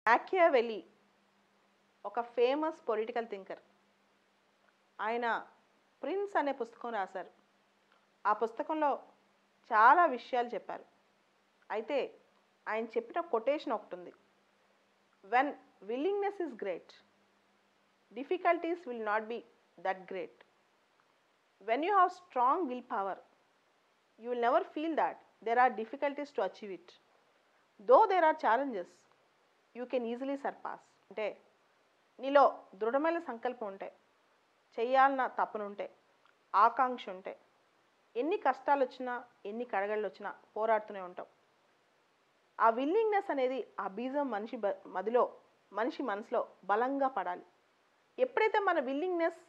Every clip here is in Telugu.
మాకియావెల్లి ఒక ఫేమస్ పొలిటికల్ థింకర్. ఆయన ప్రిన్స్ అనే పుస్తకం రాశారు. ఆ పుస్తకంలో చాలా విషయాలు చెప్పారు. అయితే ఆయన చెప్పిన కొటేషన్ ఒకటి ఉంది. When willingness is great, difficulties will not be that great. When you have strong will power, you will never feel that there are difficulties to achieve it. Though there are challenges, you can easily surpass. అంటే నీలో దృఢమైన సంకల్పం ఉంటే, చేయాలన్న తపన ఉంటే, ఆకాంక్ష ఉంటే, ఎన్ని కష్టాలు వచ్చినా ఎన్ని కడగళ్ళు వచ్చినా పోరాడుతూనే ఉంటాం. ఆ విల్లింగ్నెస్ అనేది ఆ బీజం మనిషి మనసులో బలంగా పడాలి. ఎప్పుడైతే మన విల్లింగ్నెస్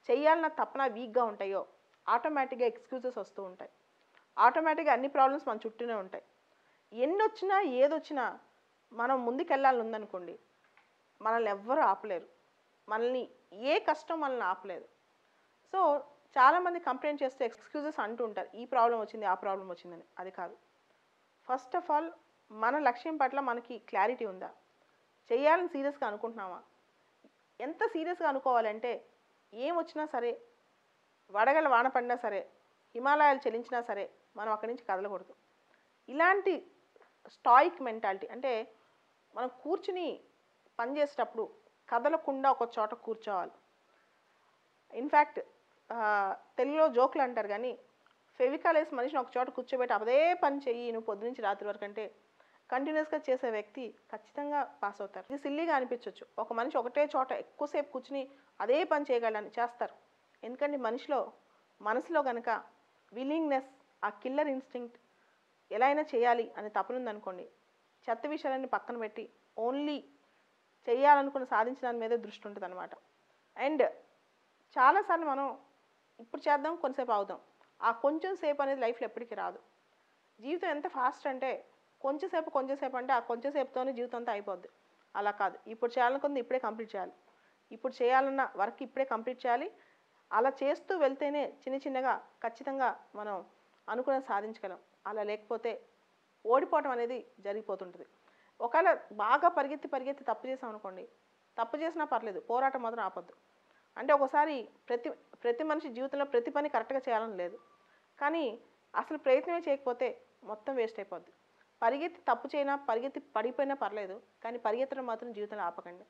చేయాలన్న తపన వీక్గా ఉంటాయో ఆటోమేటిక్గా ఎక్స్క్యూజెస్ వస్తూ ఉంటాయి. ఆటోమేటిక్గా అన్ని ప్రాబ్లమ్స్ మన చుట్టూనే ఉంటాయి. ఎన్ని వచ్చినా ఏదొచ్చినా మనం ముందుకెళ్ళాలని ఉందనుకోండి, మనల్ని ఎవ్వరూ ఆపలేరు. మనల్ని ఏ కష్టం మనల్ని ఆపలేదు. సో చాలామంది కంప్లైంట్ చేస్తే ఎక్స్క్యూజెస్ అంటూ ఉంటారు, ఈ ప్రాబ్లం వచ్చింది ఆ ప్రాబ్లం వచ్చిందని. అది కాదు. ఫస్ట్ ఆఫ్ ఆల్ మన లక్ష్యం పట్ల మనకి క్లారిటీ ఉందా? చేయాలని సీరియస్గా అనుకుంటున్నామా? ఎంత సీరియస్గా అనుకోవాలంటే ఏం వచ్చినా సరే, వడగల వాన పడినా సరే, హిమాలయాలు చెలించినా సరే మనం అక్కడి నుంచి కదలకూడదు. ఇలాంటి స్టాయిక్ మెంటాలిటీ, అంటే మనం కూర్చుని పనిచేసేటప్పుడు కదలకుండా ఒక చోట కూర్చోవాలి. ఇన్ఫ్యాక్ట్ తెలుగులో జోకులు అంటారు కానీ, ఫెవికాల్ వేసి మనిషిని ఒక చోట కూర్చోబెట్టి అదే పని చెయ్యి నువ్వు పొద్దు నుంచి రాత్రి వరకు అంటే కంటిన్యూస్గా చేసే వ్యక్తి ఖచ్చితంగా పాస్ అవుతారు. ఇది సిల్లీగా అనిపించవచ్చు. ఒక మనిషి ఒకటే చోట ఎక్కువసేపు కూర్చుని అదే పని చేయగలని చేస్తారు. ఎందుకంటే మనసులో కనుక విల్లింగ్నెస్, ఆ కిల్లర్ ఇన్స్టింక్ట్ ఎలా అయినా చేయాలి అని తపనుందనుకోండి, చెత్త విషయాలన్నీ పక్కన పెట్టి ఓన్లీ చేయాలనుకుని సాధించడానికి మీదే దృష్టి ఉంటుంది అనమాట. అండ్ చాలాసార్లు మనం ఇప్పుడు చేద్దాం కొంతసేపు అవుదాం, ఆ కొంచెం సేపు అనేది లైఫ్లో ఎప్పటికీ రాదు. జీవితం ఎంత ఫాస్ట్ అంటే కొంచెంసేపు అంటే ఆ కొంచెం సేపుతోనే జీవితం అంతా అయిపోద్ది. అలా కాదు. ఇప్పుడు చేయాలనుకుంది ఇప్పుడే కంప్లీట్ చేయాలి. ఇప్పుడు చేయాలన్న వర్క్ ఇప్పుడే కంప్లీట్ చేయాలి. అలా చేస్తూ వెళ్తేనే చిన్నగా ఖచ్చితంగా మనం అనుకున్నది సాధించగలం. అలా లేకపోతే ఓడిపోవటం అనేది జరిగిపోతుంటుంది. ఒకవేళ బాగా పరిగెత్తి తప్పు చేసాం అనుకోండి, తప్పు చేసినా పర్లేదు, పోరాటం మాత్రం ఆపొద్దు. అంటే ఒకసారి ప్రతి మనిషి జీవితంలో ప్రతి పని కరెక్ట్గా చేయాలని లేదు, కానీ అసలు ప్రయత్నమే చేయకపోతే మొత్తం వేస్ట్ అయిపోద్ది. పరిగెత్తి తప్పు చేయనా, పరిగెత్తి పడిపోయినా పర్లేదు, కానీ పరిగెత్తడం మాత్రం జీవితంలో ఆపకండి.